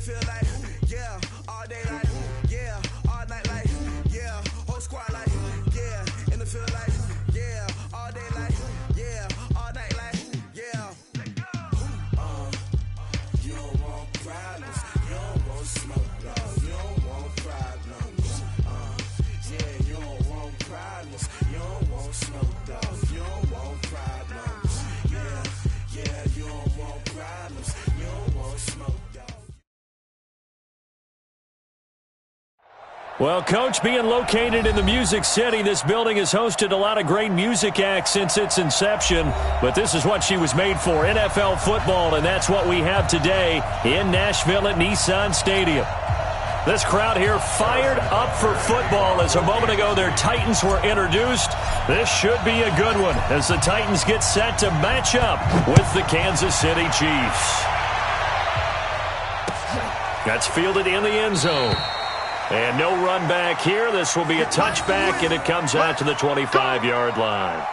field like, yeah, all day like, yeah, all night like, yeah, whole squad like, yeah, in the field like, yeah, all day like, yeah, all night like, yeah. You don't want problems, you don't want smoke, no, you don't want problems. Yeah, you don't want problems, you don't want smoke, dog, you don't want problems. Yeah, you don't want problems, you don't want smoke, dog. Well, Coach, being located in the Music City, this building has hosted a lot of great music acts since its inception, but this is what she was made for, NFL football, and that's what we have today in Nashville at Nissan Stadium. This crowd here fired up for football as a moment ago their Titans were introduced. This should be a good one as the Titans get set to match up with the Kansas City Chiefs. That's fielded in the end zone. And no run back here. This will be a touchback, and it comes out to the 25-yard line.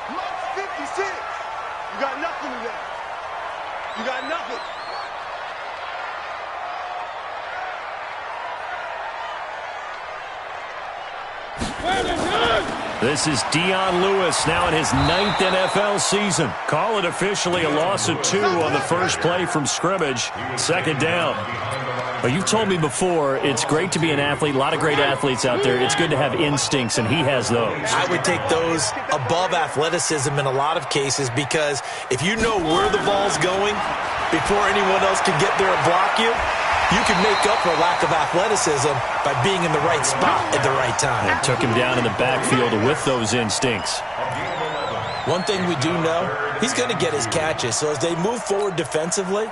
Mark 56. You got nothing today. You got nothing. This is Dion Lewis now in his 9th NFL season. Call it officially a loss of 2 on the first play from scrimmage. Second down. Well, you've told me before it's great to be an athlete. A lot of great athletes out there. It's good to have instincts, and he has those. I would take those above athleticism in a lot of cases because if you know where the ball's going before anyone else can get there and block you, you can make up for lack of athleticism by being in the right spot at the right time. And took him down in the backfield with those instincts. One thing we do know, he's going to get his catches. So as they move forward defensively,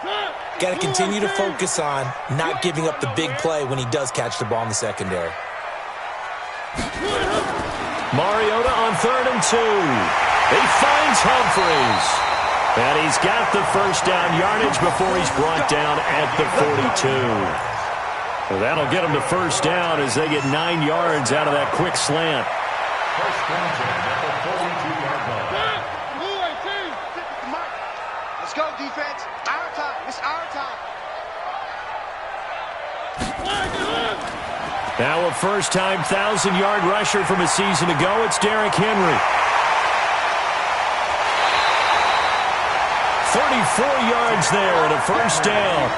got to continue to focus on not giving up the big play when he does catch the ball in the secondary. Mariota on 3rd and 2. He finds Humphries. And he's got the first down yardage before he's brought down at the 42. Well, that'll get him to first down as they get 9 yards out of that quick slant. First down at the 42-yard line. Let's go, defense. Our time. It's our time. Now a first-time 1,000-yard rusher from a season ago. It's Derrick Henry. 34 yards there and a first down.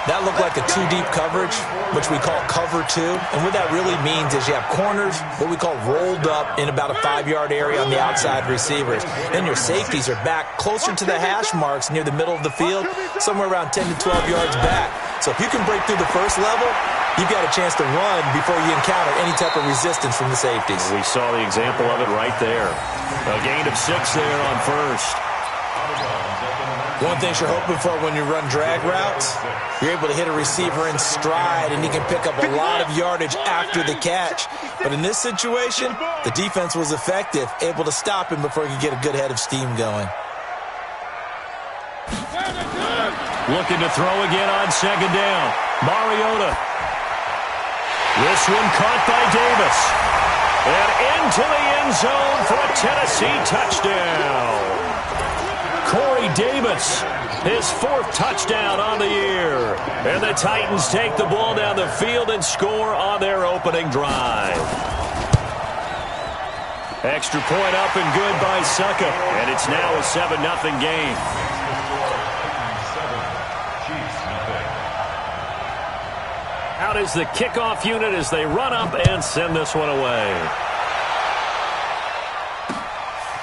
That looked like a 2-deep coverage, which we call cover 2. And what that really means is you have corners, what we call rolled up in about a 5-yard area on the outside receivers. Then your safeties are back closer to the hash marks near the middle of the field, somewhere around 10 to 12 yards back. So if you can break through the first level, you've got a chance to run before you encounter any type of resistance from the safeties. We saw the example of it right there. A gain of 6 there on first. One thing you're hoping for when you run drag routes, you're able to hit a receiver in stride, and he can pick up a lot of yardage after the catch. But in this situation, the defense was effective, able to stop him before he could get a good head of steam going. Looking to throw again on second down. Mariota. This one caught by Davis. And into the end zone for a Tennessee touchdown. Corey Davis, his 4th touchdown on the year. And the Titans take the ball down the field and score on their opening drive. Extra point up and good by Succa. And it's now a 7-0 game. Out is the kickoff unit as they run up and send this one away.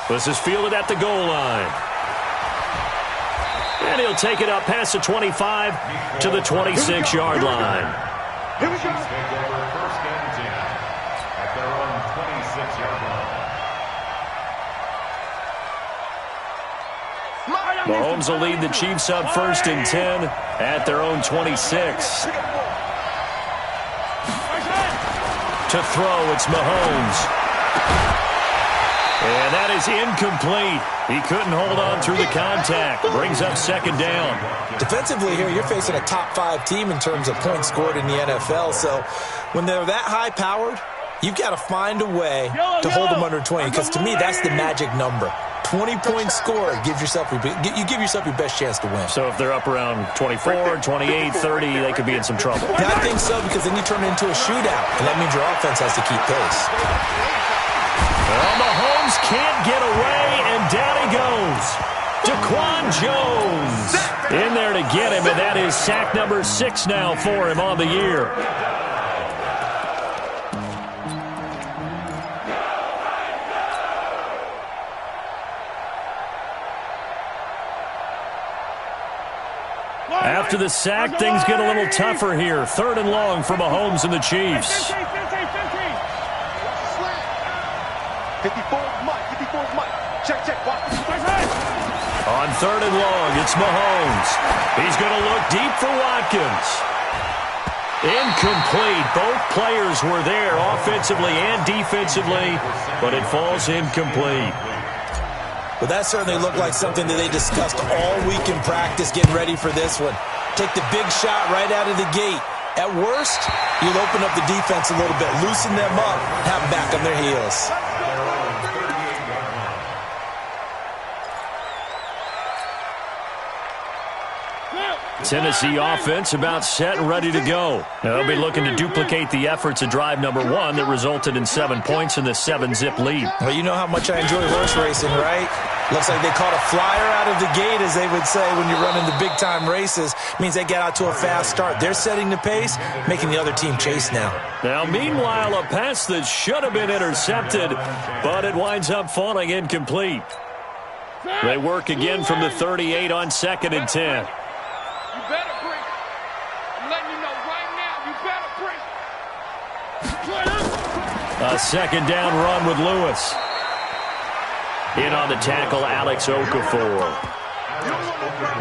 This is fielded at the goal line. And he'll take it up past the 25 to the 26-yard line. Here we go. Take over first and 10 at their own 26-yard line. Mahomes will lead the Chiefs up first and 10 at their own 26. To throw, it's Mahomes. And that is incomplete. He couldn't hold on through the contact. Brings up second down. Defensively here, you're facing a top 5 team in terms of points scored in the NFL. So when they're that high-powered, You've got to find a way to hold them under 20, because to me, that's the magic number. 20-point score gives yourself you give yourself your best chance to win. So if they're up around 24, 28, 30, they could be in some trouble. Yeah, I think so, because then you turn it into a shootout, and that means your offense has to keep pace. Well, Mahomes can't get away, and down he goes. Daquan Jones in there to get him, and that is sack number 6 now for him on the year. After the sack, things get a little tougher here. 3rd and long for Mahomes and the Chiefs. 54 Mike. 54 Mike. Check. On 3rd and long, it's Mahomes. He's going to look deep for Watkins. Incomplete. Both players were there offensively and defensively, but it falls incomplete. Well, that certainly looked like something that they discussed all week in practice, getting ready for this one. Take the big shot right out of the gate. At worst, you'll open up the defense a little bit, loosen them up, have them back on their heels. Tennessee offense about set and ready to go. They'll be looking to duplicate the efforts of drive number 1 that resulted in 7 points in the 7-zip lead. Well, you know how much I enjoy horse racing, right? Looks like they caught a flyer out of the gate, as they would say when you're running the big-time races. Means they get out to a fast start. They're setting the pace, making the other team chase now. Now, meanwhile, a pass that should have been intercepted, but it winds up falling incomplete. They work again from the 38 on 2nd and 10. You better bring it. I'm letting you know right now, you better bring it. A 2nd down run with Lewis. In on the tackle, Alex Okafor.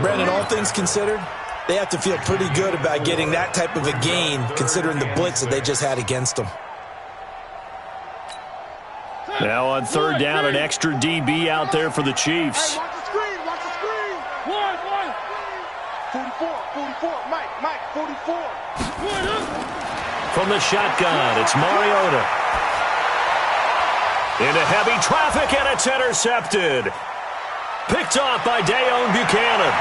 Brandon, all things considered, they have to feel pretty good about getting that type of a gain, considering the blitz that they just had against them. Now on 3rd down, an extra DB out there for the Chiefs. Hey, watch the screen. 44, Mike, 44. From the shotgun, it's Mariota. Into heavy traffic, and it's intercepted. Picked off by Deone Bucannon.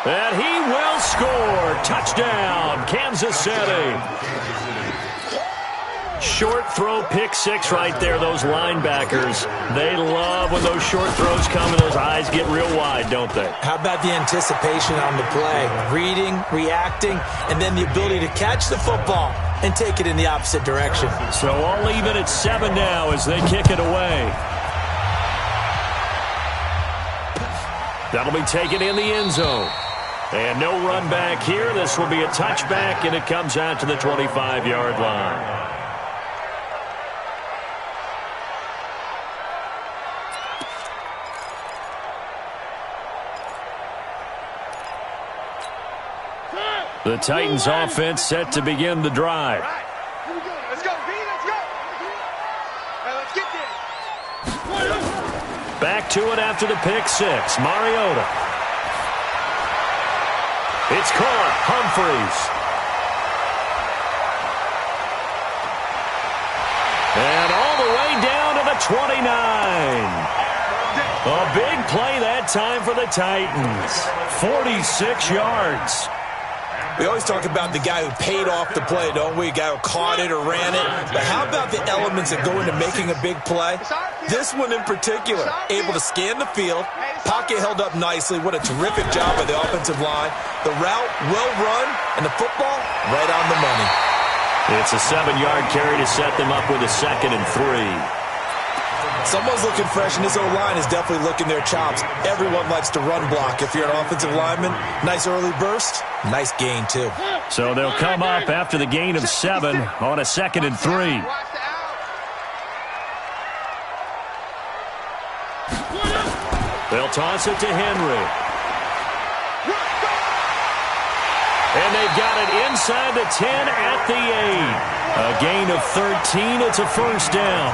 And he will score. Touchdown, Kansas City. Short throw, pick 6 right there. Those linebackers, they love when those short throws come and those eyes get real wide, don't they? How about the anticipation on the play? Reading, reacting, and then the ability to catch the football and take it in the opposite direction. So I'll leave it at 7 now as they kick it away. That'll be taken in the end zone. And no run back here. This will be a touchback, and it comes out to the 25-yard line. The Titans offense set to begin the drive. All right, here we go. Let's go, B, let's go. Hey, let's get there. Back to it after the pick 6. Mariota. It's caught. Humphreys. And all the way down to the 29. A big play that time for the Titans. 46 yards. We always talk about the guy who paid off the play, don't we? A guy who caught it or ran it. But how about the elements that go into making a big play? This one in particular, able to scan the field, pocket held up nicely. What a terrific job by the offensive line. The route well run, and the football right on the money. It's a 7-yard carry to set them up with a 2nd and 3. Someone's looking fresh, and this O-line is definitely licking their chops. Everyone likes to run block. If you're an offensive lineman, nice early burst, nice gain too. So they'll come up after the gain of 7 on a 2nd and 3. They'll toss it to Henry. And they've got it inside the 10 at the 8. A gain of 13. It's a 1st down.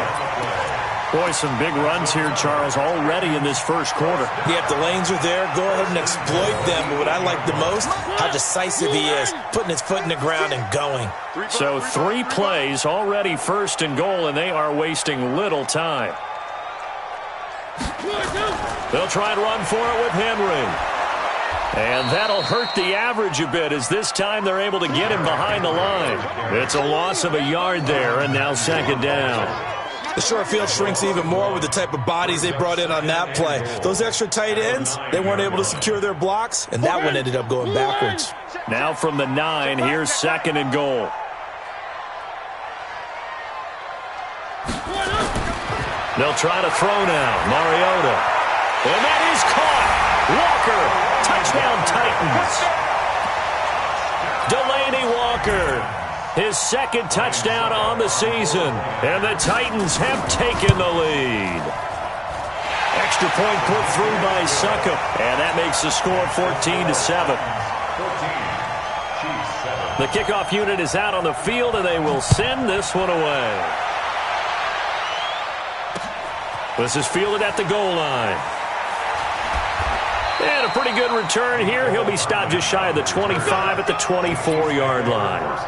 Boy, some big runs here, Charles, already in this first quarter. Yeah, if the lanes are there, go ahead and exploit them. But what I like the most, how decisive he is, putting his foot in the ground and going. So 3 plays, already first and goal, and they are wasting little time. They'll try and run for it with Henry. And that'll hurt the average a bit, as this time they're able to get him behind the line. It's a loss of a yard there, and now second down. The short field shrinks even more with the type of bodies they brought in on that play. Those extra tight ends, they weren't able to secure their blocks, and that one ended up going backwards. Now from the 9, here's second and goal. They'll try to throw now. Mariota. And that is caught. Walker. Touchdown Titans. Delaney Walker. His second touchdown on the season. And the Titans have taken the lead. Extra point put through by Succop. And that makes the score 14-7. The kickoff unit is out on the field, and they will send this one away. This is fielded at the goal line. And a pretty good return here. He'll be stopped just shy of the 25 at the 24-yard line.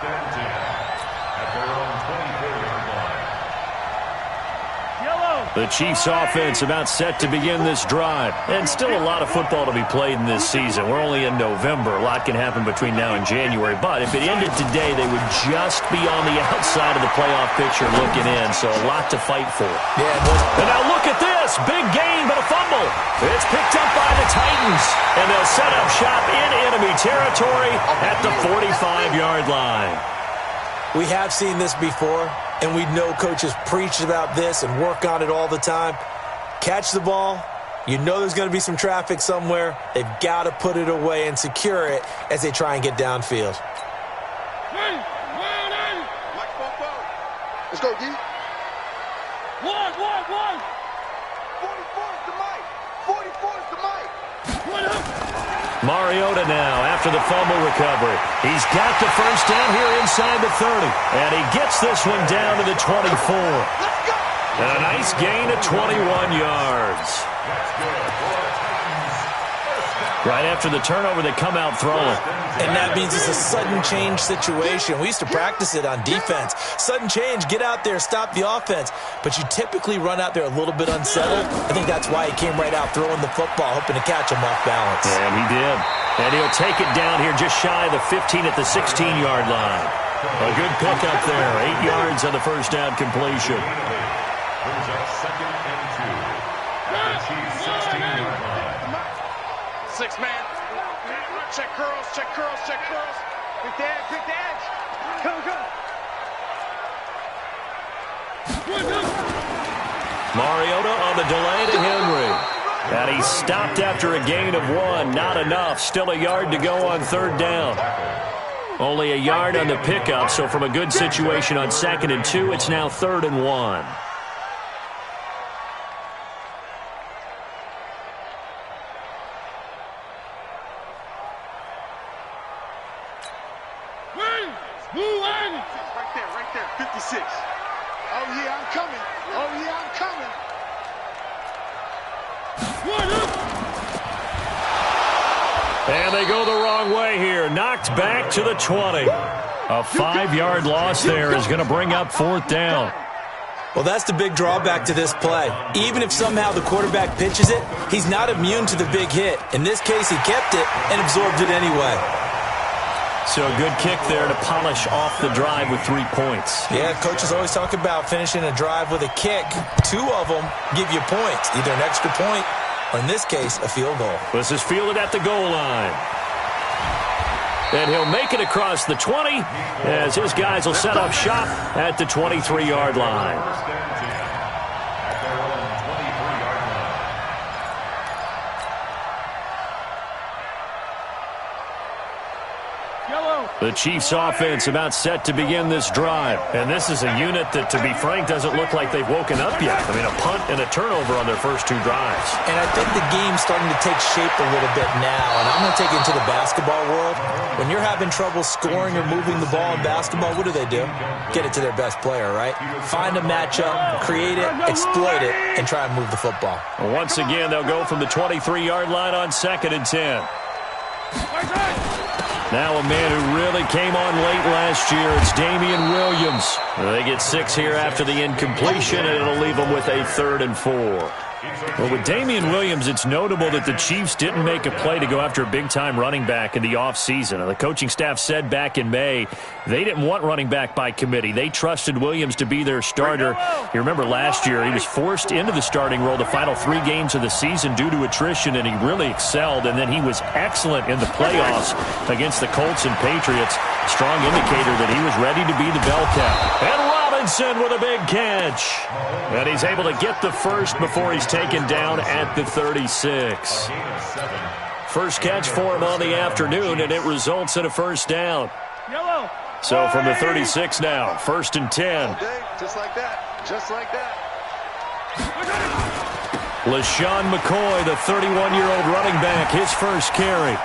The Chiefs offense about set to begin this drive. And still a lot of football to be played in this season. We're only in November. A lot can happen between now and January. But if it ended today, they would just be on the outside of the playoff picture looking in. So a lot to fight for. And now look at this. Big gain, but a fumble. It's picked up by the Titans. And they'll set up shop in enemy territory at the 45-yard line. We have seen this before, and we know coaches preach about this and work on it all the time. Catch the ball. You know there's going to be some traffic somewhere. They've got to put it away and secure it as they try and get downfield. Let's go, D. One. 44 is the mic. 44 is the mic. Mariota now after the fumble recovery. He's got the first down here inside the 30. And he gets this one down to the 24. And a nice gain of 21 yards. Right after the turnover, they come out throwing. And that means it's a sudden change situation. We used to practice it on defense. Sudden change, get out there, stop the offense. But you typically run out there a little bit unsettled. I think that's why he came right out throwing the football, hoping to catch him off balance. And he did. And he'll take it down here just shy of the 15 at the 16-yard line. A good pickup there. 8 yards on the first down completion. Brings up second and 2 at the Chiefs' 16-yard line. 6-man. Check curls, check curls, check curls. Quick dash. Go. Mariota on the delay to Henry. And he's stopped after a gain of 1. Not enough. Still a yard to go on third down. Only a yard on the pickup, so from a good situation on second and 2, it's now 3rd and 1. Right there, 56. Oh, yeah, I'm coming. And they go the wrong way here. Knocked back to the 20. A 5-yard loss there is going to bring up 4th down. Well, that's the big drawback to this play. Even if somehow the quarterback pitches it, he's not immune to the big hit. In this case, he kept it and absorbed it anyway. So a good kick there to polish off the drive with 3 points. Yeah, coaches always talk about finishing a drive with a kick. 2 of them give you points, either an extra point or, in this case, a field goal. This is fielded at the goal line. And he'll make it across the 20 as his guys will set up shop at the 23-yard line. The Chiefs offense about set to begin this drive. And this is a unit that, to be frank, doesn't look like they've woken up yet. I mean, a punt and a turnover on their first 2 drives. And I think the game's starting to take shape a little bit now. And I'm going to take it into the basketball world. When you're having trouble scoring or moving the ball in basketball, what do? Get it to their best player, right? Find a matchup, create it, exploit it, and try and move the football. Well, once again, they'll go from the 23-yard line on 2nd and 10. Now a man who really came on late last year, it's Damian Williams. They get 6 here after the incompletion, and it'll leave them with a 3rd and 4. Well, with Damian Williams, it's notable that the Chiefs didn't make a play to go after a big-time running back in the offseason. The coaching staff said back in May they didn't want running back by committee. They trusted Williams to be their starter. You remember last year he was forced into the starting role the final 3 games of the season due to attrition, and he really excelled. And then he was excellent in the playoffs against the Colts and Patriots. Strong indicator that he was ready to be the bell cow. And Robinson with a big catch. And he's able to get the first before he's taken down at the 36. First catch for him on the afternoon, and it results in a first down. So from the 36 now, 1st and 10. Just like that. Just like that. LaShawn McCoy, the 31-year-old running back, his first carry.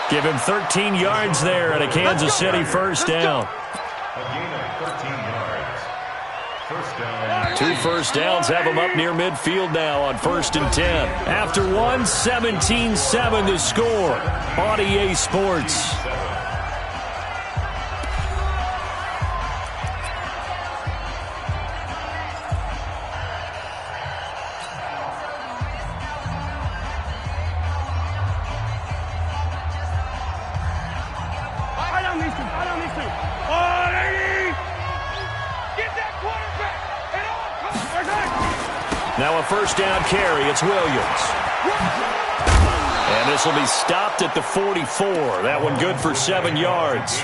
Give him 13 yards there and a Kansas City first down. A gain of 13 yards. First down. 2 first downs have him up near midfield now on 1st and 10. After 1, 17-7 to score on EA Sports. Now a first down carry. It's Williams. And this will be stopped at the 44. That one good for 7 yards.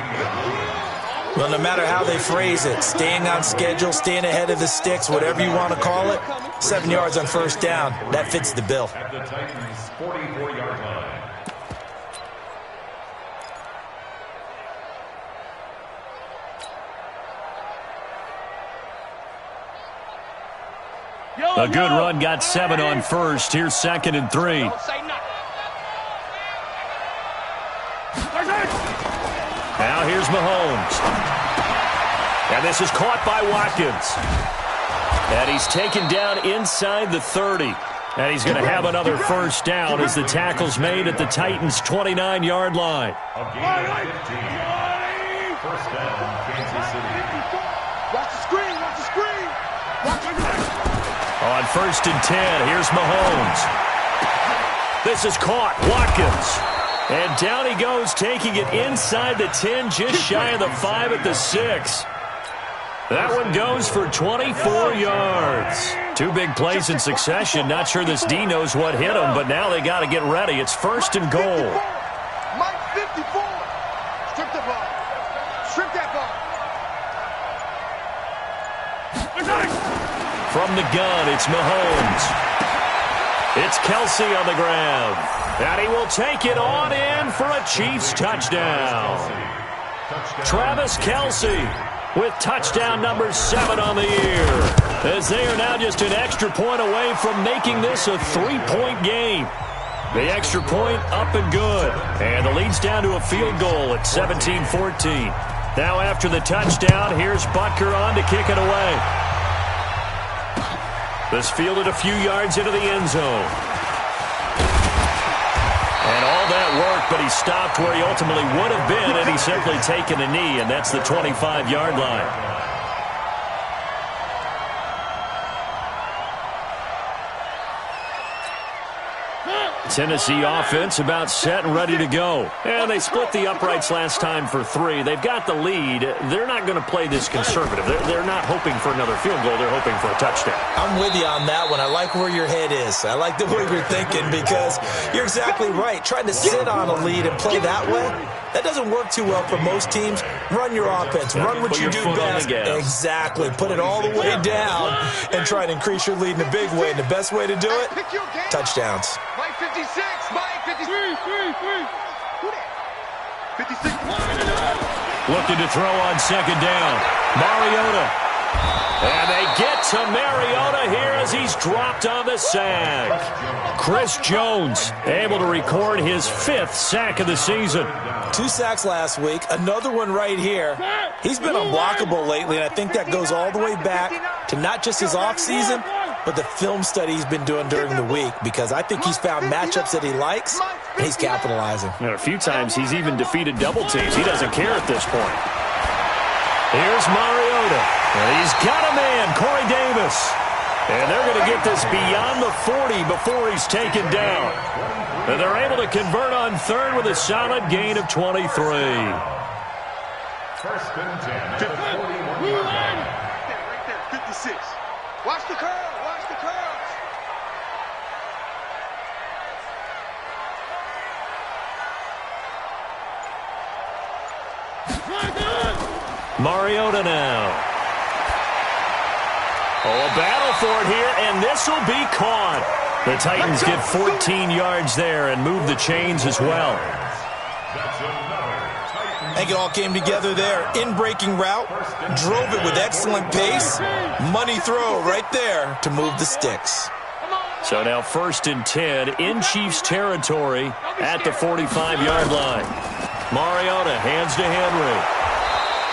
Well, no matter how they phrase it, staying on schedule, staying ahead of the sticks, whatever you want to call it, 7 yards on first down, that fits the bill. At the Titans' 44-yard line. A good run got 7 on first. Here's 2nd and 3. Now here's Mahomes. And this is caught by Watkins. And he's taken down inside the 30. And he's going to have another first down as the tackle's made at the Titans' 29-yard line. A gain of 15. First down, Kansas City. Watch the screen. Watch the screen. Watch the screen. On 1st and 10, here's Mahomes. This is caught. Watkins. And down he goes, taking it inside the 10, just shy of the 5 at the 6. That one goes for 24 yards. 2 big plays in succession. Not sure this D knows what hit him, but now they got to get ready. It's 1st and goal. Mike 54. Strip the ball. Strip that ball. From the gun, it's Mahomes. It's Kelsey on the ground. And he will take it on in for a Chiefs touchdown. Travis Kelsey with touchdown number 7 on the year. As they are now just an extra point away from making this a 3-point game. The extra point up and good. And the lead's down to a field goal at 17-14. Now after the touchdown, here's Butker on to kick it away. This fielded a few yards into the end zone. And all that work, but he stopped where he ultimately would have been, and he's simply taken a knee, and that's the 25-yard line. Tennessee offense about set and ready to go. And they split the uprights last time for 3. They've got the lead. They're not going to play this conservative. They're not hoping for another field goal. They're hoping for a touchdown. I'm with you on that one. I like where your head is. I like the way you're thinking because you're exactly right. Trying to sit on a lead and play that way, that doesn't work too well for most teams. Run your offense. Run what you do best. Exactly. Put it all the way down and try to increase your lead in a big way. And the best way to do it, touchdowns. Mike 56. Mike 53. 56. Looking to throw on second down. Mariota. And they get to Mariota here as he's dropped on the sack. Chris Jones able to record his 5th sack of the season. 2 sacks last week, another one right here. He's been unblockable lately, and I think that goes all the way back to not just his offseason, but the film study he's been doing during the week, because I think he's found matchups that he likes, and he's capitalizing. And a few times he's even defeated double teams. He doesn't care at this point. Here's Mariota. And he's got a man, Corey Davis. And they're going to get this beyond the 40 before he's taken down. And they're able to convert on third with a solid gain of 23. First and 10 at the 41-yard line. Right there, 56. Watch the curl. Watch the curls. Mariota now. Oh, a battle for it here, and this will be caught. The Titans get 14 yards there and move the chains as well. That's another Titan. I think it all came together there. In-breaking route, drove it with excellent pace. Money throw right there to move the sticks. So now 1st and 10 in Chiefs territory at the 45-yard line. Mariota hands to Henry.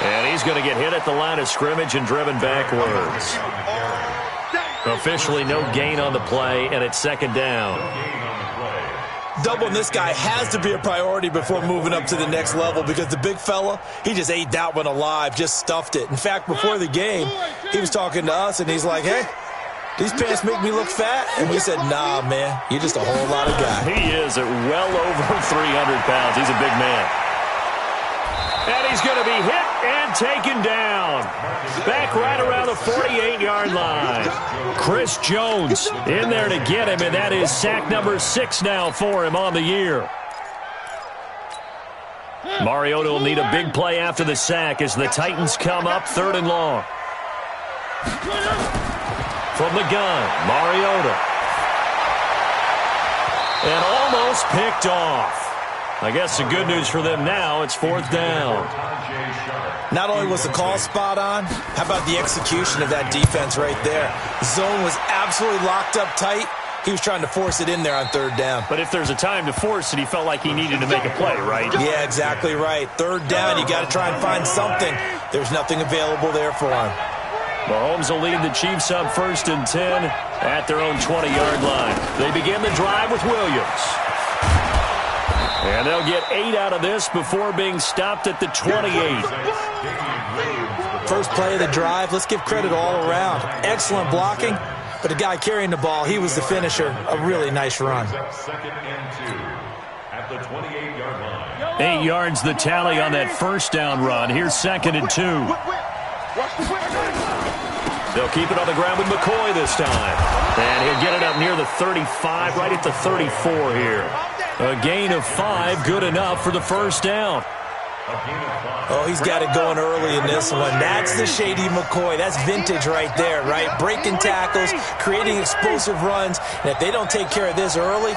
And he's going to get hit at the line of scrimmage and driven backwards. Officially no gain on the play, and it's second down. Doubling this guy has to be a priority before moving up to the next level, because the big fella, he just ate that one alive, just stuffed it. In fact, before the game, he was talking to us, and he's like, hey, these pants make me look fat? And we said, nah, man, you're just a whole lot of guy. He is at well over 300 pounds. He's a big man. And he's going to be hit and taken down. Back right around the 48-yard line. Chris Jones in there to get him, and that is sack number 6 now for him on the year. Mariota will need a big play after the sack as the Titans come up 3rd and long. From the gun, Mariota. And almost picked off. I guess the good news for them now, it's 4th down. Not only was the call spot on, how about the execution of that defense right there? Zone was absolutely locked up tight. He was trying to force it in there on 3rd down. But if there's a time to force it, he felt like he needed to make a play, right? Yeah, exactly right. 3rd down, you got to try and find something. There's nothing available there for him. Mahomes will lead the Chiefs up 1st and 10 at their own 20-yard line. They begin the drive with Williams. And they'll get 8 out of this before being stopped at the 28. First play of the drive, let's give credit all around. Excellent blocking, but the guy carrying the ball, he was the finisher. A really nice run. 2nd and 2 at the 28-yard line. 8 yards the tally on that 1st down run. Here's 2nd and 2. They'll keep it on the ground with McCoy this time. And he'll get it up near the 35, right at the 34 here. A gain of 5, good enough for the 1st down. Oh, he's got it going early in this one. That's the Shady McCoy. That's vintage right there, right? Breaking tackles, creating explosive runs. And if they don't take care of this early,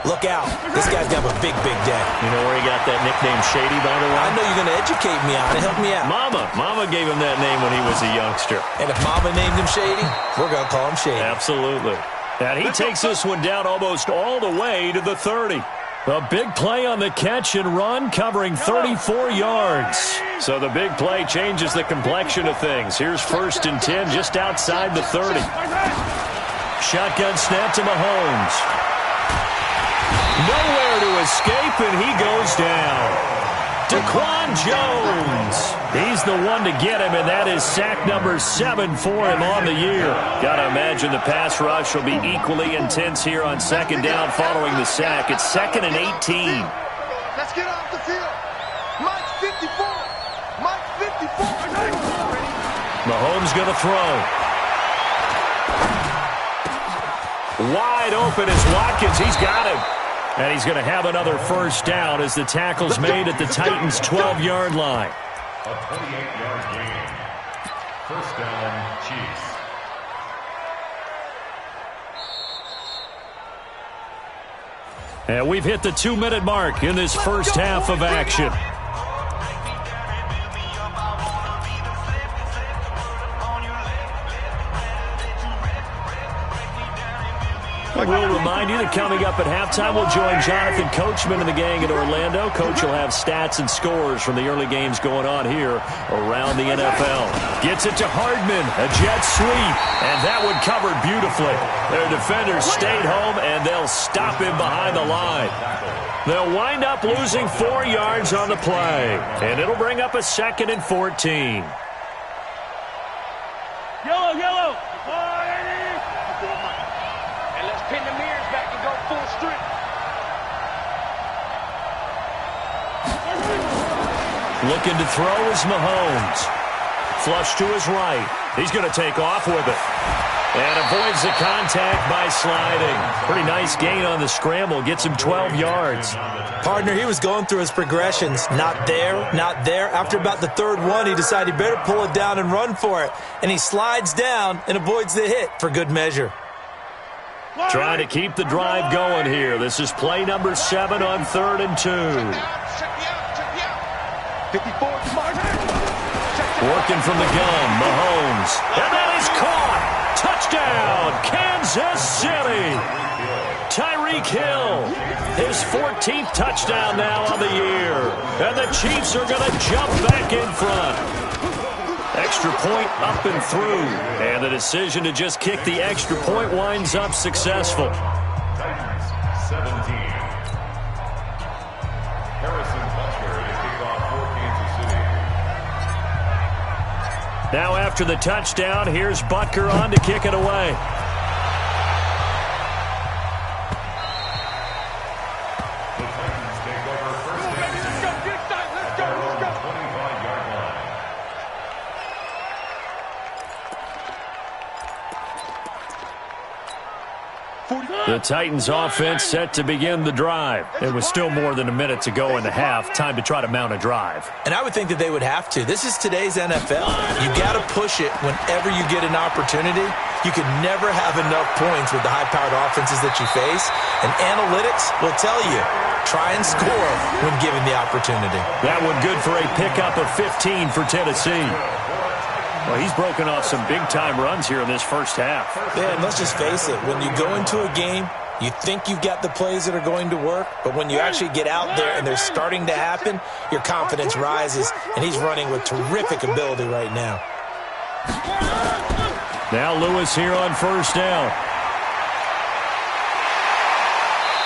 look out. This guy's going to have a big, big day. You know where he got that nickname Shady, by the way? I know you're going to educate me on it. Help me out. Mama gave him that name when he was a youngster. And if Mama named him Shady, we're going to call him Shady. Absolutely. And he takes this one down almost all the way to the 30. A big play on the catch and run, covering 34 yards. So the big play changes the complexion of things. Here's 1st and 10 just outside the 30. Shotgun snap to Mahomes. Nowhere to escape, and he goes down. Daquan Jones. He's the one to get him, and that is sack number 7 for him on the year. Got to imagine the pass rush will be equally intense here on 2nd down following the sack. It's 2nd and 18. Let's get off the field. Mike 54. Mike 54. Mahomes going to throw. Wide open is Watkins. He's got him. And he's going to have another 1st down as the tackle's made at the Titans' 12-yard line. A 28-yard gain. 1st down, Chiefs. And we've hit the 2-minute mark in this first half of action. We'll remind you that coming up at halftime, we'll join Jonathan Coachman and the gang in Orlando. Coach will have stats and scores from the early games going on here around the NFL. Gets it to Hardman, a jet sweep, and that one covered beautifully. Their defenders stayed home, and they'll stop him behind the line. They'll wind up losing 4 yards on the play, and it'll bring up a 2nd and 14. Yellow. And let's pin the mirrors back and go full strip. Looking to throw is Mahomes. Flush to his right. He's going to take off with it. And avoids the contact by sliding. Pretty nice gain on the scramble. Gets him 12 yards. Partner, he was going through his progressions. Not there, not there. After about the 3rd one, he decided he better pull it down and run for it. And he slides down and avoids the hit for good measure. Trying to keep the drive going here. This is play number 7 on 3rd and 2. 54 smart. Working from the gun, Mahomes. And that is caught. Touchdown, Kansas City. Tyreek Hill, his 14th touchdown now on the year. And the Chiefs are going to jump back in front. Extra point up and through. And the decision to just kick the extra point winds up successful. Titans 17. Harrison Butker to kick off for Kansas City. Now after the touchdown, here's Butker on to kick it away. The Titans take over first and 10. Let's go. 25-yard line. The Titans offense set to begin the drive. It was still more than a minute to go in the half. Time to try to mount a drive. And I would think that they would have to. This is today's NFL. You got to push it whenever you get an opportunity. You can never have enough points with the high-powered offenses that you face. And analytics will tell you, try and score when given the opportunity. That one good for a pickup of 15 for Tennessee. Well, he's broken off some big-time runs here in this first half. Yeah, and let's just face it. When you go into a game, you think you've got the plays that are going to work, but when you actually get out there and they're starting to happen, your confidence rises, and he's running with terrific ability right now. Now Lewis here on first down.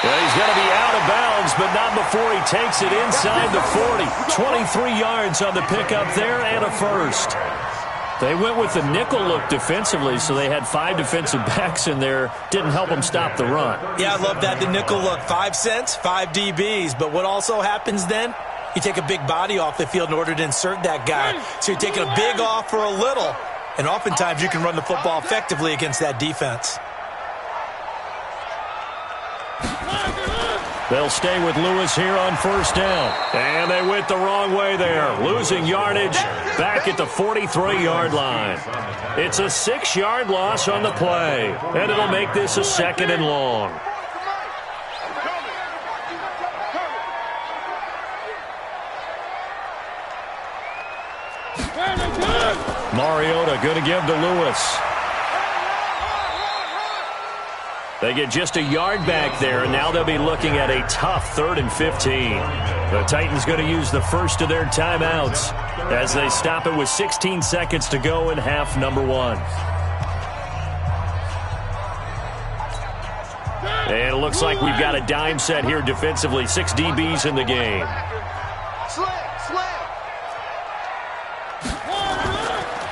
Yeah, he's going to be out of bounds, but not before he takes it inside the 40. 23 yards on the pickup there and a first. They went with the nickel look defensively, so they had 5 defensive backs in there. Didn't help them stop the run. Yeah, I love that, the nickel look. 5 cents, 5 DBs. But what also happens then? You take a big body off the field in order to insert that guy. So you're taking a big off for a little. And oftentimes you can run the football effectively against that defense. They'll stay with Lewis here on first down. And they went the wrong way there. Losing yardage back at the 43-yard line. It's a 6-yard loss on the play. And it'll make this a 2nd and long. Mariota going to give to Lewis. They get just a yard back there, and now they'll be looking at a tough 3rd and 15. The Titans going to use the first of their timeouts as they stop it with 16 seconds to go in half number 1. And it looks like we've got a dime set here defensively. 6 DBs in the game.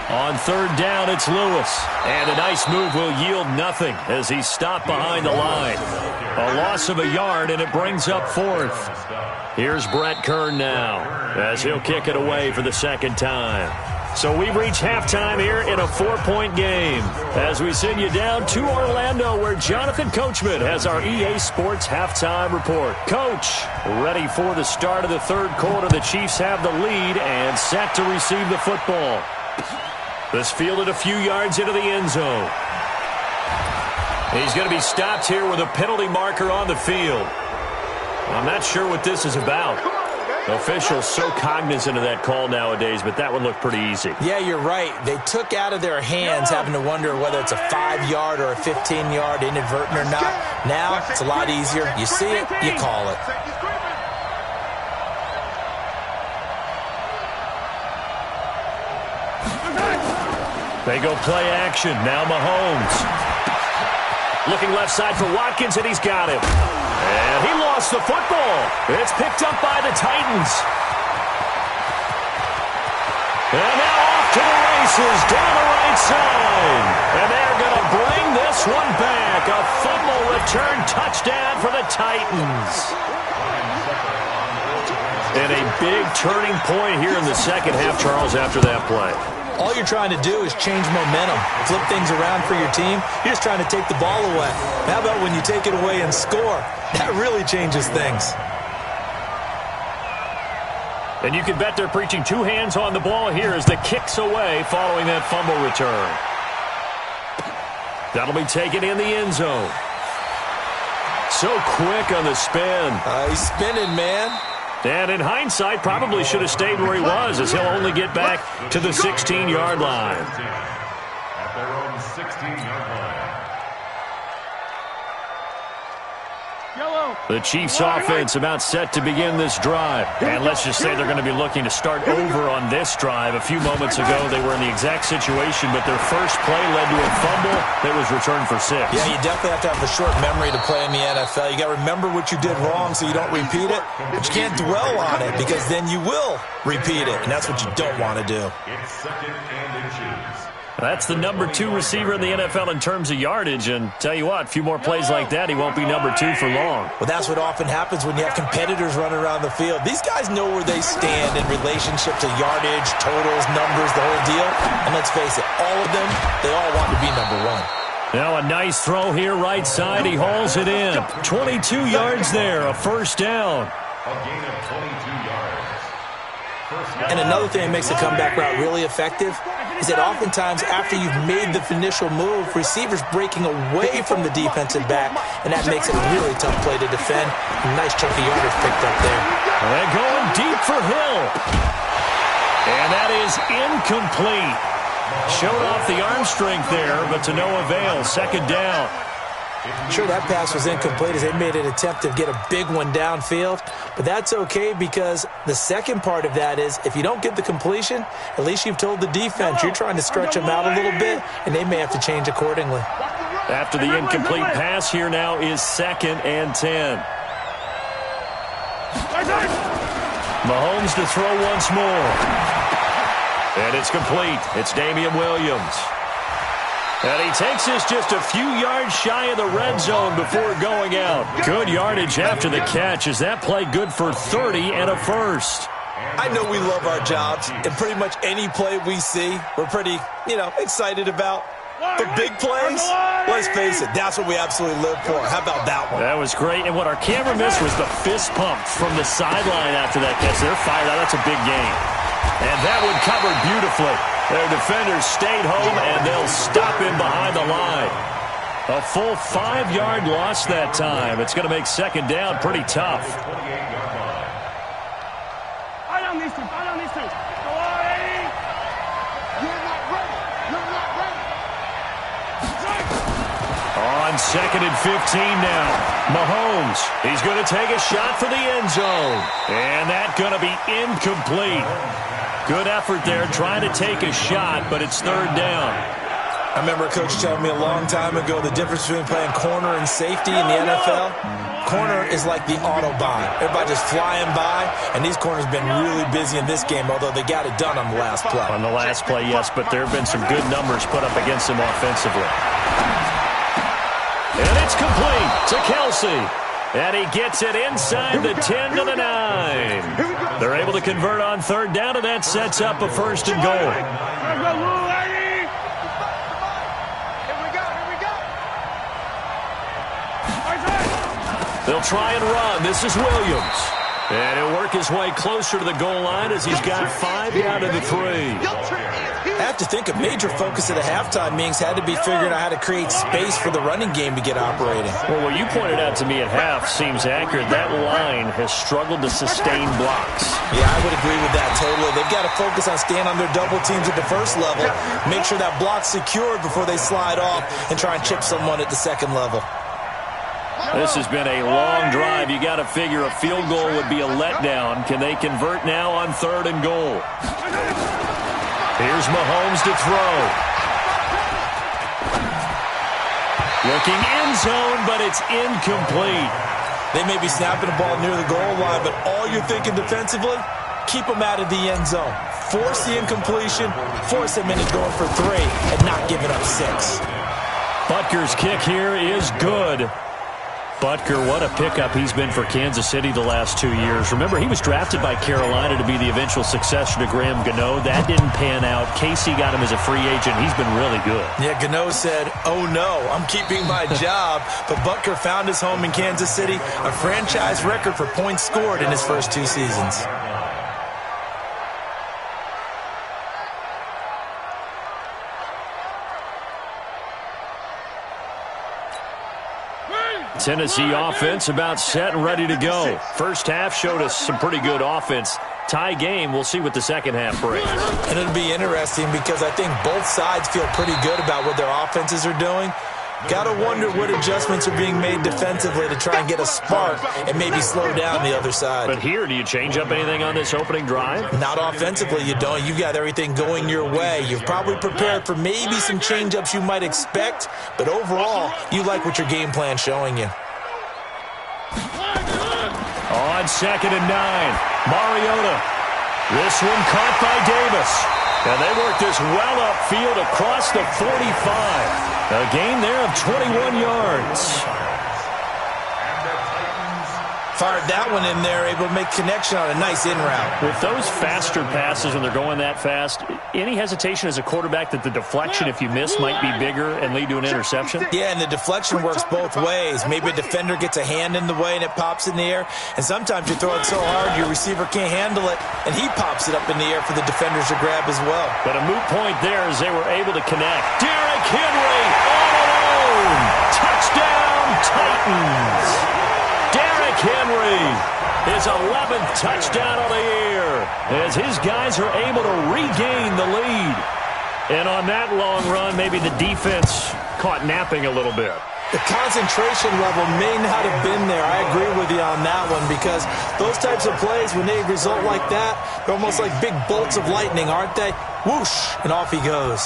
On 3rd down, it's Lewis. And a nice move will yield nothing as he's stopped behind the line. A loss of a yard, and it brings up 4th. Here's Brett Kern now as he'll kick it away for the 2nd time. So we've reached halftime here in a 4-point game as we send you down to Orlando where Jonathan Coachman has our EA Sports halftime report. Coach, ready for the start of the 3rd quarter. The Chiefs have the lead and set to receive the football. This fielded a few yards into the end zone. He's going to be stopped here with a penalty marker on the field. I'm not sure what this is about. Officials so cognizant of that call nowadays, but that would look pretty easy. Yeah, you're right. They took out of their hands having to wonder whether it's a 5-yard or a 15-yard inadvertent or not. Now, it's a lot easier. You see it, you call it. They go play action. Now Mahomes. Looking left side for Watkins, and he's got him. And he lost the football. It's picked up by the Titans. And now off to the races down the right side. And they're going to bring this one back. A fumble return touchdown for the Titans. And a big turning point here in the second half, Charles, after that play. All you're trying to do is change momentum, flip things around for your team. You're just trying to take the ball away. How about when you take it away and score? That really changes things. And you can bet they're preaching two hands on the ball here as the kick's away following that fumble return. That'll be taken in the end zone. So quick on the spin. He's spinning, man. And in hindsight, probably should have stayed where he was, as he'll only get back to the 16-yard line. At their own 16-yard line. The Chiefs offense about set to begin this drive. And let's just say they're going to be looking to start over on this drive. A few moments ago, they were in the exact situation, but their first play led to a fumble that was returned for 6. Yeah, you definitely have to have a short memory to play in the NFL. You got to remember what you did wrong so you don't repeat it, but you can't dwell on it because then you will repeat it, and that's what you don't want to do. It's second and inches. That's the number 2 receiver in the NFL in terms of yardage, and tell you what, a few more plays like that, he won't be number 2 for long. Well, that's what often happens when you have competitors running around the field. These guys know where they stand in relationship to yardage, totals, numbers, the whole deal. And let's face it, all of them, they all want to be number 1. Now a nice throw here right side. He hauls it in. 22 yards there, a first down. A gain of 22 yards. And another thing that makes the comeback route really effective is that oftentimes after you've made the initial move, receivers breaking away from the defensive back, and that makes it a really tough play to defend. A nice chunk of yardage picked up there. They're going deep for Hill. And that is incomplete. Showed off the arm strength there, but to no avail. Second down. Sure, that pass was incomplete as they made an attempt to get a big one downfield, but that's okay because the second part of that is if you don't get the completion, at least you've told the defense you're trying to stretch them out a little bit, and they may have to change accordingly. After the incomplete pass, here now is second and 10. Mahomes to throw once more. And it's complete. It's Damian Williams. And he takes this just a few yards shy of the red zone before going out. Good yardage after the catch. Is that play good for 30 and a first? I know we love our jobs, and pretty much any play we see, we're pretty, excited about. The big plays, let's face it, that's what we absolutely live for. How about that one? That was great. And what our camera missed was the fist pump from the sideline after that catch. They're fired out. That's a big game. And that one covered beautifully. Their defenders stayed home, and they'll stop him behind the line. A full 5-yard loss that time. It's going to make second down pretty tough. On second and 15 now. Mahomes, he's going to take a shot for the end zone. And that's going to be incomplete. Good effort there trying to take a shot, but it's third down. I remember a coach telling me a long time ago the difference between playing corner and safety in the NFL. Corner is like the Autobahn. Everybody just flying by, and these corners have been really busy in this game, although they got it done on the last play. On the last play, yes, but there have been some good numbers put up against him offensively. And it's complete to Kelsey. And he gets it inside the 10 to the 9. They're able to convert on third down, and that sets up a first and goal. They'll try and run. This is Williams. And he'll work his way closer to the goal line as he's got 5 down to the 3. That have to think a major focus of the halftime meetings had to be figuring out how to create space for the running game to get operating. Well, what you pointed out to me at half seems accurate. That line has struggled to sustain blocks. Yeah, I would agree with that totally. They've got to focus on staying on their double teams at the first level, make sure that block's secured before they slide off and try and chip someone at the second level. This has been a long drive. You got to figure a field goal would be a letdown. Can they convert now on 3rd and goal? Here's Mahomes to throw. Looking end zone, but it's incomplete. They may be snapping the ball near the goal line, but all you're thinking defensively, keep them out of the end zone. Force the incompletion, force them into going for 3, and not giving up 6. Butker's kick here is good. Butker, what a pickup he's been for Kansas City the last 2 years. Remember, he was drafted by Carolina to be the eventual successor to Graham Gano. That didn't pan out. Casey got him as a free agent. He's been really good. Yeah, Gano said, oh no, I'm keeping my job. But Butker found his home in Kansas City, a franchise record for points scored in his first 2 seasons. Tennessee offense about set and ready to go. First half showed us some pretty good offense. Tie game. We'll see what the second half brings. And it'll be interesting because I think both sides feel pretty good about what their offenses are doing. Got to wonder what adjustments are being made defensively to try and get a spark and maybe slow down the other side. But here, do you change up anything on this opening drive? Not offensively, you don't. You've got everything going your way. You've probably prepared for maybe some change-ups you might expect, but overall, you like what your game plan's showing you. On 2nd and 9, Mariota. This one caught by Davis. And they work this well upfield across the 45. A gain there of 21 yards. Fired that one in there, able to make connection on a nice in route. With those faster passes when they're going that fast, any hesitation as a quarterback that the deflection, if you miss, might be bigger and lead to an interception? Yeah, and the deflection works both ways. Maybe a defender gets a hand in the way and it pops in the air, and sometimes you throw it so hard your receiver can't handle it, and he pops it up in the air for the defenders to grab as well. But a moot point there as they were able to connect. Derrick Henry all alone. Touchdown, Titans. Derrick Henry, his 11th touchdown of the year as his guys are able to regain the lead. And on that long run, maybe the defense caught napping a little bit. The concentration level may not have been there. I agree with you on that one because those types of plays, when they result like that, they're almost like big bolts of lightning, aren't they? Whoosh, and off he goes.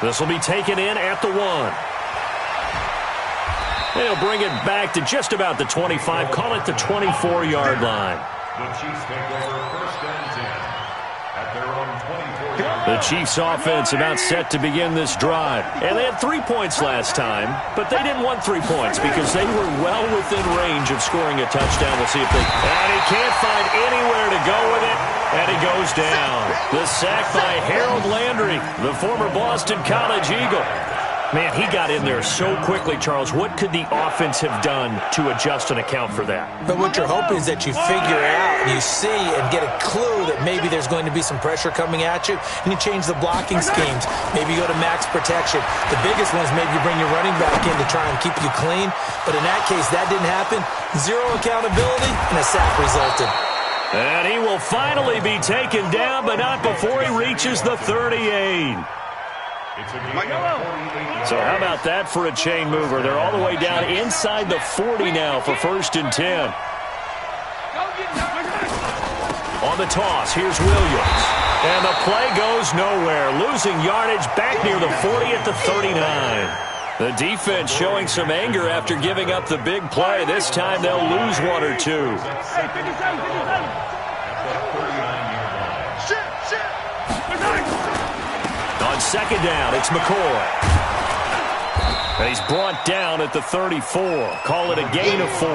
This will be taken in at the 1. They'll bring it back to just about the 25. Call it the 24-yard line. The Chiefs take over 1st and 10 at their own 24-yard line. The Chiefs offense about set to begin this drive. And they had 3 points last time, but they didn't want 3 points because they were well within range of scoring a touchdown. We'll see if they... And he can't find anywhere to go with it, and he goes down. The sack by Harold Landry, the former Boston College Eagle. Man, he got in there so quickly, Charles. What could the offense have done to adjust and account for that? But what you're hoping is that you figure out and you see and get a clue that maybe there's going to be some pressure coming at you, and you change the blocking schemes. Maybe you go to max protection. The biggest one is maybe you bring your running back in to try and keep you clean. But in that case, that didn't happen. Zero accountability, and a sack resulted. And he will finally be taken down, but not before he reaches the 38. So how about that for a chain mover? They're all the way down inside the 40 now for 1st and 10. On the toss, here's Williams. And the play goes nowhere. Losing yardage back near the 40 at the 39. The defense showing some anger after giving up the big play. This time they'll lose 1 or 2. On 2nd down, it's McCoy. And he's brought down at the 34. Call it a gain of 4.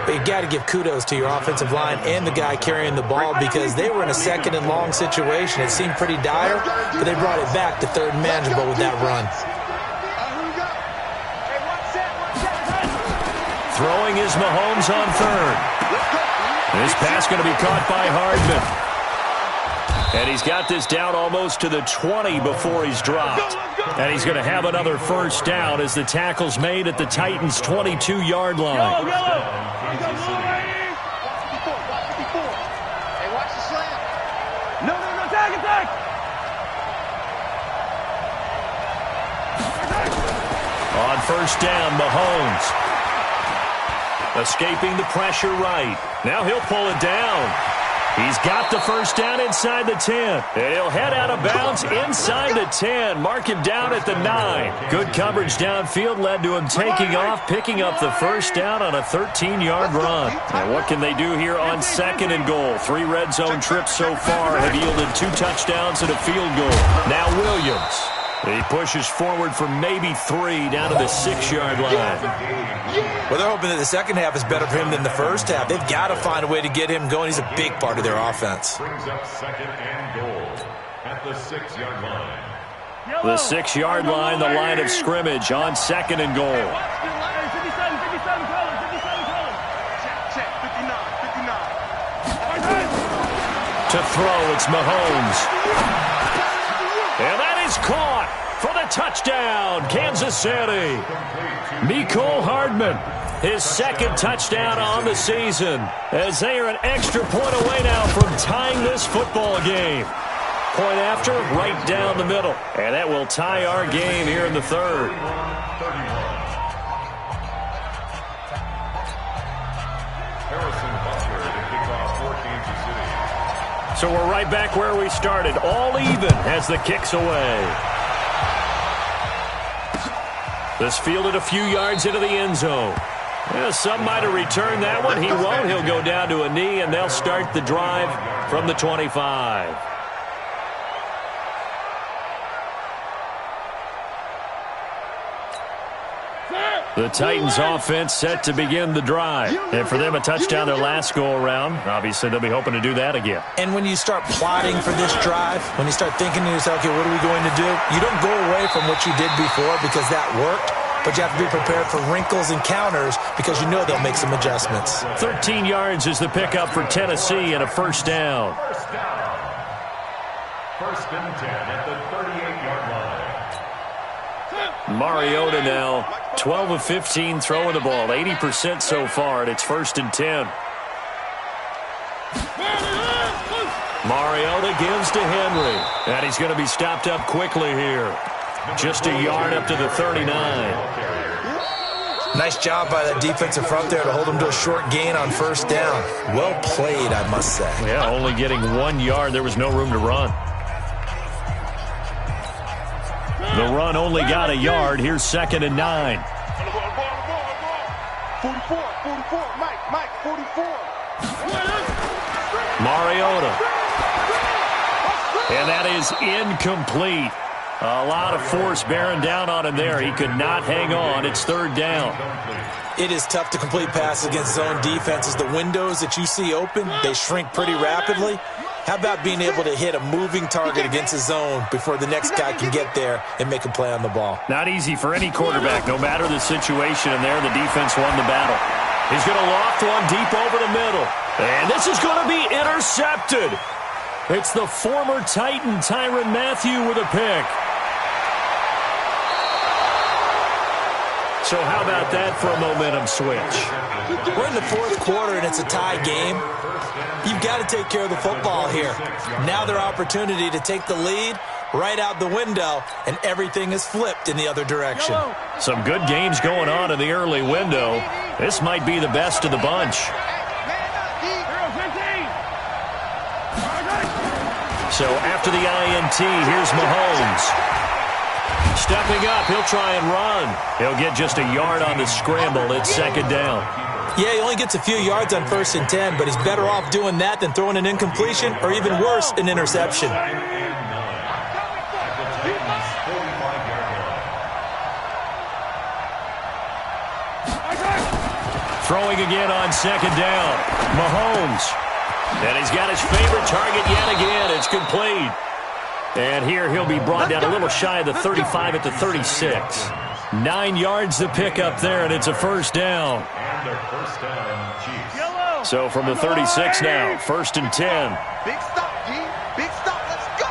But you got to give kudos to your offensive line and the guy carrying the ball because they were in a 2nd and long situation. It seemed pretty dire, but they brought it back to 3rd and manageable with that run. Throwing is Mahomes on 3rd. This pass going to be caught by Hardman. And he's got this down almost to the 20 before he's dropped. And he's going to have another first down as the tackle's made at the Titans' 22-yard line. Hey, watch the slant. No, tag. On first down, Mahomes. Escaping the pressure right. Now he'll pull it down. He's got the first down inside the 10. And he'll head out of bounds inside the 10. Mark him down at the 9. Good coverage downfield led to him taking off, picking up the first down on a 13-yard run. And what can they do here on 2nd and goal? 3 red zone trips so far have yielded 2 touchdowns and a field goal. Now Williams. He pushes forward for maybe 3 down to the 6-yard line. Well, they're hoping that the second half is better for him than the first half. They've got to find a way to get him going. He's a big part of their offense. Brings up 2nd and goal at the 6-yard line. The 6-yard line, the line of scrimmage on 2nd and goal. To throw, it's Mahomes. And that is caught for the touchdown, Kansas City. Mecole Hardman, his 2nd touchdown on the season, as they are an extra point away now from tying this football game. Point after, right down the middle. And that will tie our game here in the 3rd. Harrison Butker to kick off for Kansas City. So we're right back where we started, all even as the kick's away. This fielded a few yards into the end zone. Yeah, some might have returned that one. He won't. He'll go down to a knee, and they'll start the drive from the 25. The Titans offense set to begin the drive. And for them, a touchdown their last go-around. Obviously, they'll be hoping to do that again. And when you start plotting for this drive, when you start thinking to yourself, okay, what are we going to do? You don't go away from what you did before because that worked, but you have to be prepared for wrinkles and counters because you know they'll make some adjustments. 13 yards is the pickup for Tennessee and a first down. First and 10 at the 38-yard line. Mariota now 12 of 15 throwing the ball, 80% so far, and it's first and 10. Mariota gives to Henry, and he's going to be stopped up quickly here. Just a yard up to the 39. Nice job by that defensive front there to hold him to a short gain on first down. Well played, I must say. Yeah, only getting 1 yard. There was no room to run. The run only got a yard. Here's 2nd and 9. 44, Mike, 44. Mariota. And that is incomplete. A lot of force bearing down on him there. He could not hang on. It's 3rd down. It is tough to complete passes against zone defenses. The windows that you see open, they shrink pretty rapidly. How about being able to hit a moving target against a zone before the next guy can get there and make a play on the ball? Not easy for any quarterback, no matter the situation, and there the defense won the battle. He's going to loft one deep over the middle. And this is going to be intercepted. It's the former Titan, Tyrann Mathieu, with a pick. So how about that for a momentum switch? We're in the 4th quarter, and it's a tie game. You've got to take care of the football here. Now their opportunity to take the lead right out the window, and everything is flipped in the other direction. Some good games going on in the early window. This might be the best of the bunch. So after the INT, here's Mahomes. Stepping up, he'll try and run. He'll get just a yard on the scramble. It's 2nd down. Yeah, he only gets a few yards on 1st and 10, but he's better off doing that than throwing an incompletion or even worse, an interception. Throwing again on 2nd down. Mahomes. And he's got his favorite target yet again. It's complete. And here he'll be brought down a little shy of the 35 at the 36. 9 yards to pick up there, and it's a first down. And their first down, Chiefs. So from the 36 now, 1st and 10. Big stop, G. Big stop. Let's go.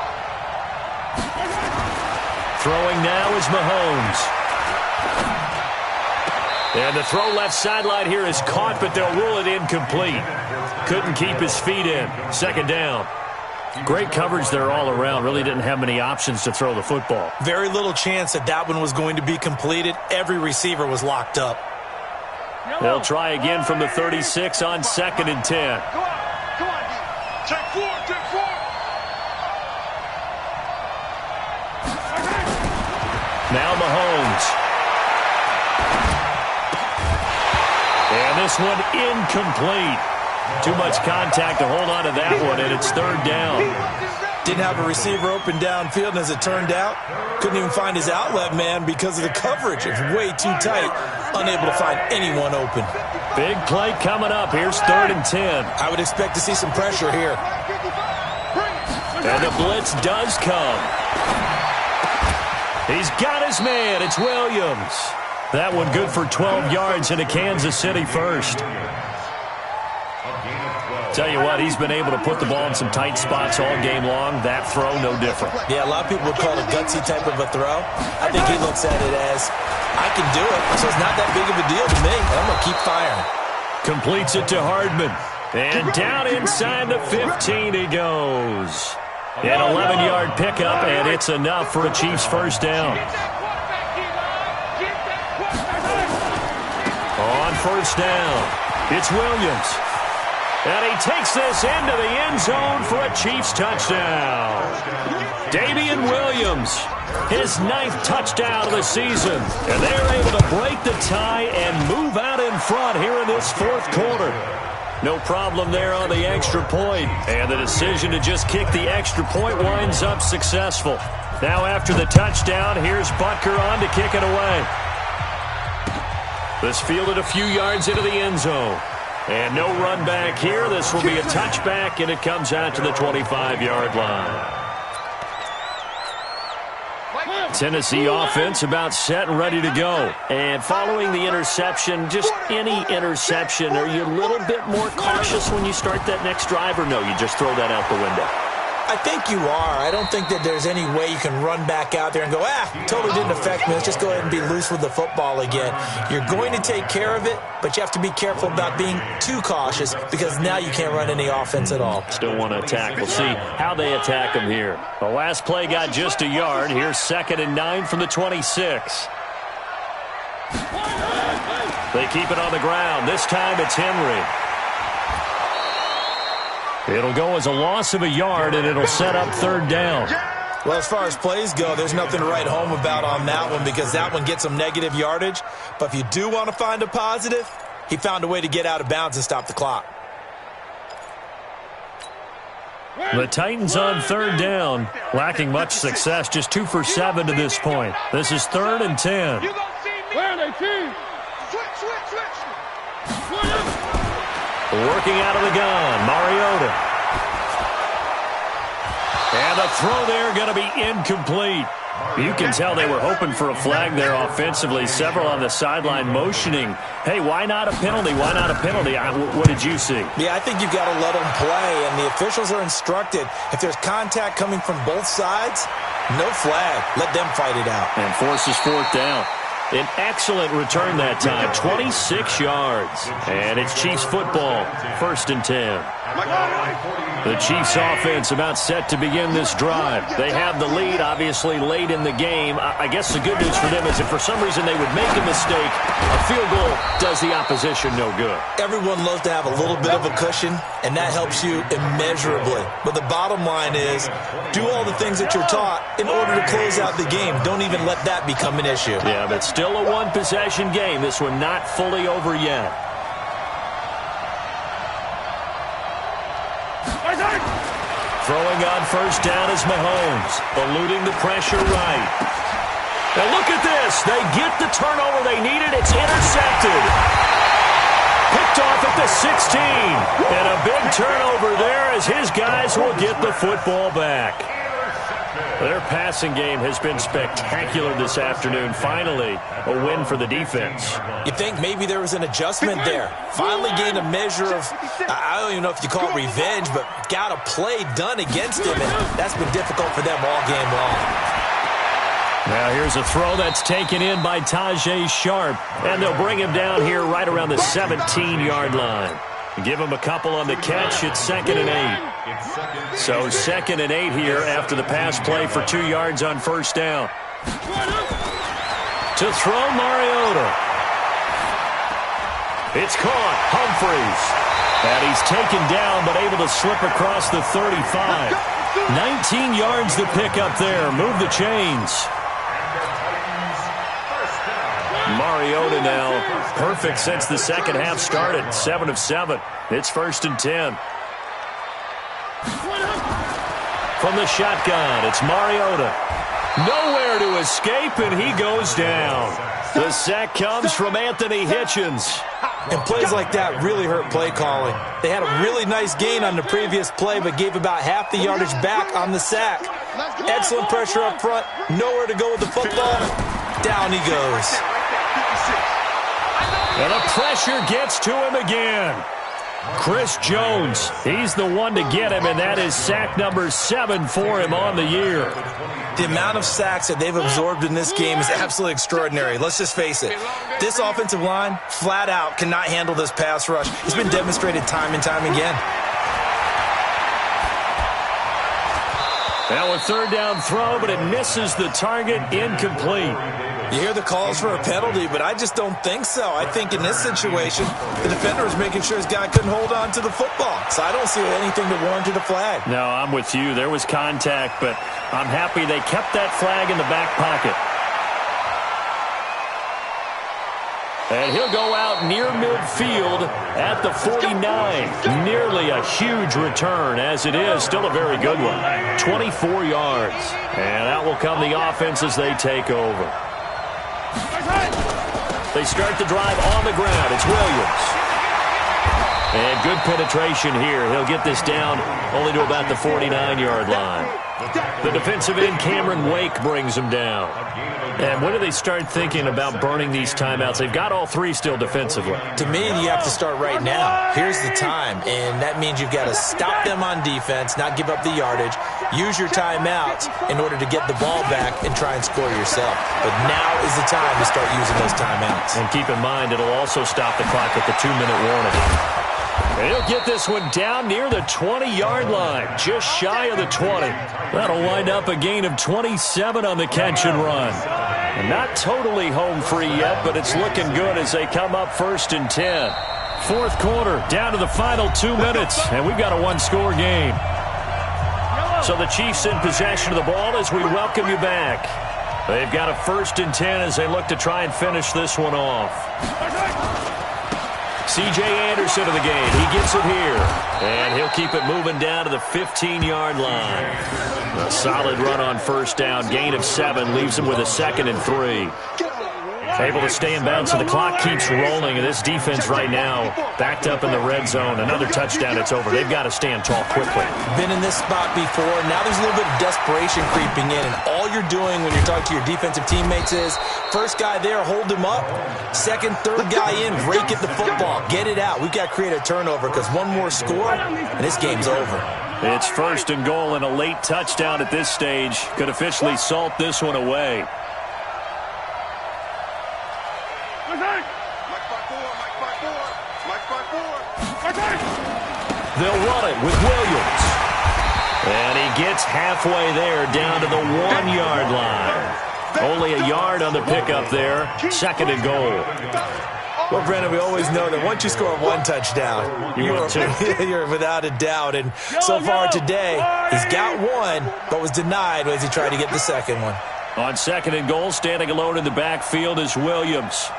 Throwing now is Mahomes. And the throw left sideline here is caught, but they'll rule it incomplete. Couldn't keep his feet in. 2nd down. Great coverage there all around. Really didn't have many options to throw the football. Very little chance that one was going to be completed. Every receiver was locked up. They'll try again from the 36 on 2nd and 10. Come on, D. Check forward, check forward. Now Mahomes. And this one incomplete. Too much contact to hold on to that one, and it's 3rd down. Didn't have a receiver open downfield, and as it turned out, couldn't even find his outlet man because of the coverage. It's way too tight, unable to find anyone open. Big play coming up. Here's 3rd and 10. I would expect to see some pressure here. And the blitz does come. He's got his man. It's Williams. That one good for 12 yards into Kansas City first. Tell you what, he's been able to put the ball in some tight spots all game long. That throw, no different. Yeah, a lot of people would call it a gutsy type of a throw. I think he looks at it as, I can do it, so it's not that big of a deal to me. I'm going to keep firing. Completes it to Hardman. And down inside the 15 he goes. An 11-yard pickup, and it's enough for a Chiefs first down. On 1st down, it's Williams. And he takes this into the end zone for a Chiefs touchdown. Damian Williams, his 9th touchdown of the season. And they're able to break the tie and move out in front here in this 4th quarter. No problem there on the extra point. And the decision to just kick the extra point winds up successful. Now after the touchdown, here's Butker on to kick it away. This fielded a few yards into the end zone. And no run back here. This will be a touchback, and it comes out to the 25-yard line. Tennessee offense about set and ready to go. And following the interception, just any interception, are you a little bit more cautious when you start that next drive, or no, you just throw that out the window? I think you are. I don't think that there's any way you can run back out there and go, totally didn't affect me. Let's just go ahead and be loose with the football again. You're going to take care of it, but you have to be careful about being too cautious because now you can't run any offense at all. Still want to attack. We'll see how they attack them here. The last play got just a yard. Here's 2nd and 9 from the 26. They keep it on the ground. This time it's Henry. It'll go as a loss of a yard, and it'll set up 3rd down. Well, as far as plays go, there's nothing to write home about on that one because that one gets some negative yardage. But if you do want to find a positive, he found a way to get out of bounds and stop the clock. The Titans on 3rd down, lacking much success, just 2 for 7 to this point. This is 3rd and 10. Where are they, team? Switch. Working out of the gun, Mariota. And the throw there going to be incomplete. You can tell they were hoping for a flag there offensively. Several on the sideline motioning, hey, why not a penalty? Why not a penalty? What did you see? Yeah, I think you've got to let them play, and the officials are instructed. If there's contact coming from both sides, no flag. Let them fight it out. And forces 4th down. An excellent return that time, 26 yards. And it's Chiefs football, 1st and 10. The Chiefs offense about set to begin this drive. They have the lead, obviously, late in the game. I guess the good news for them is if for some reason they would make a mistake, a field goal does the opposition no good. Everyone loves to have a little bit of a cushion, and that helps you immeasurably. But the bottom line is, do all the things that you're taught in order to close out the game. Don't even let that become an issue. Yeah, but still a one-possession game. This one not fully over yet. Throwing on 1st down is Mahomes, eluding the pressure right. And look at this. They get the turnover they needed. It's intercepted. Picked off at the 16. And a big turnover there as his guys will get the football back. Their passing game has been spectacular this afternoon. Finally, a win for the defense. You think maybe there was an adjustment there. Finally gained a measure of, I don't even know if you call it revenge, but got a play done against him, and that's been difficult for them all game long. Now here's a throw that's taken in by Tajae Sharpe, and they'll bring him down here right around the 17-yard line. Give him a couple on the catch. It's 2nd and 8. So 2nd and 8 here after the pass play for 2 yards on first down. To throw, Mariota. It's caught. Humphries. And he's taken down but able to slip across the 35. 19 yards to pick up there. Move the chains. Mariota now perfect since the second half started. 7 of 7. It's 1st and 10. From the shotgun, it's Mariota. Nowhere to escape, and he goes down. The sack comes from Anthony Hitchens. And plays like that really hurt play calling. They had a really nice gain on the previous play, but gave about half the yardage back on the sack. Excellent pressure up front. Nowhere to go with the football. Down he goes. And the pressure gets to him again. Chris Jones, he's the one to get him, and that is sack number 7 for him on the year. The amount of sacks that they've absorbed in this game is absolutely extraordinary. Let's just face it. This offensive line, flat out, cannot handle this pass rush. It's been demonstrated time and time again. Now a 3rd down throw, but it misses the target, incomplete. You hear the calls for a penalty, but I just don't think so. I think in this situation, the defender was making sure his guy couldn't hold on to the football. So I don't see anything to warrant a flag. No, I'm with you. There was contact, but I'm happy they kept that flag in the back pocket. And he'll go out near midfield at the 49. Nearly a huge return, as it is. Still a very good one. 24 yards. And out will come the offense as they take over. They start the drive on the ground. It's Williams. And good penetration here. He'll get this down only to about the 49-yard line. The defensive end, Cameron Wake, brings him down. And when do they start thinking about burning these timeouts? They've got all 3 still defensively. To me, you have to start right now. Here's the time, and that means you've got to stop them on defense, not give up the yardage, use your timeouts in order to get the ball back and try and score yourself. But now is the time to start using those timeouts. And keep in mind, it'll also stop the clock at the 2-minute warning. And he'll get this one down near the 20-yard line, just shy of the 20. That'll wind up a gain of 27 on the catch and run. And not totally home free yet, but it's looking good as they come up 1st and 10. 4th quarter, down to the final 2 minutes, and we've got a 1-score game. So the Chiefs in possession of the ball as we welcome you back. They've got a 1st and 10 as they look to try and finish this one off. C.J. Anderson of the game. He gets it here. And he'll keep it moving down to the 15-yard line. A solid run on first down. Gain of 7 leaves him with a 2nd and 3. Able to stay in bounds, so the clock keeps rolling. And this defense right now backed up in the red zone. Another touchdown, it's over. They've got to stand tall quickly. Been in this spot before. Now there's a little bit of desperation creeping in. And all you're doing when you're talking to your defensive teammates is, first guy there, hold him up. Second, third guy in, rake at the football. Get it out. We've got to create a turnover because one more score, and this game's over. It's 1st and goal, and a late touchdown at this stage could officially salt this one away. They'll run it with Williams. And he gets halfway there down to the 1-yard line. Only a yard on the pickup there. 2nd and goal. Well, Brennan, we always know that once you score 1 touchdown, you're without a doubt. And so far today, he's got 1, but was denied as he tried to get the 2nd one. On 2nd and goal, standing alone in the backfield is Williams.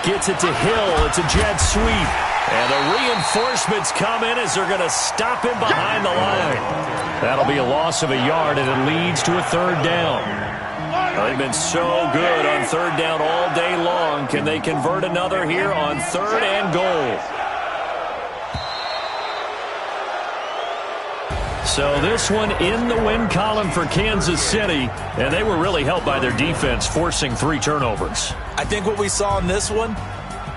Gets it to Hill. It's a jet sweep. And the reinforcements come in as they're going to stop him behind the line. That'll be a loss of a yard, and it leads to a 3rd down. They've been so good on 3rd down all day long. Can they convert another here on 3rd and goal? So this one in the win column for Kansas City, and they were really helped by their defense, forcing 3 turnovers. I think what we saw in this one,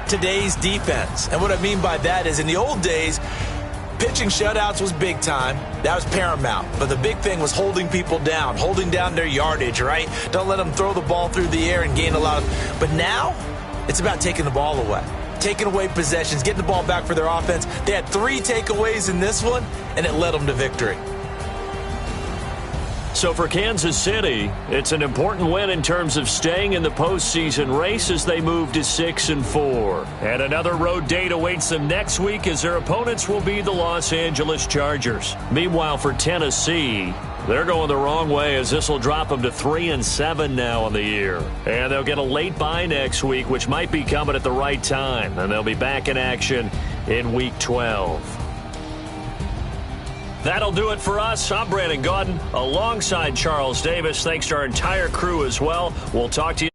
today's defense. And what I mean by that is in the old days, pitching shutouts was big time. That was paramount. But the big thing was holding people down, holding down their yardage, right? Don't let them throw the ball through the air and gain a lot of... But now, it's about taking the ball away. Taking away possessions, getting the ball back for their offense. They had 3 takeaways in this one, and it led them to victory. So for Kansas City, it's an important win in terms of staying in the postseason race as they move to 6-4. And another road date awaits them next week as their opponents will be the Los Angeles Chargers. Meanwhile, for Tennessee, they're going the wrong way as this will drop them to 3-7 now on the year. And they'll get a late bye next week, which might be coming at the right time. And they'll be back in action in Week 12. That'll do it for us. I'm Brandon Gaudin alongside Charles Davis. Thanks to our entire crew as well. We'll talk to you.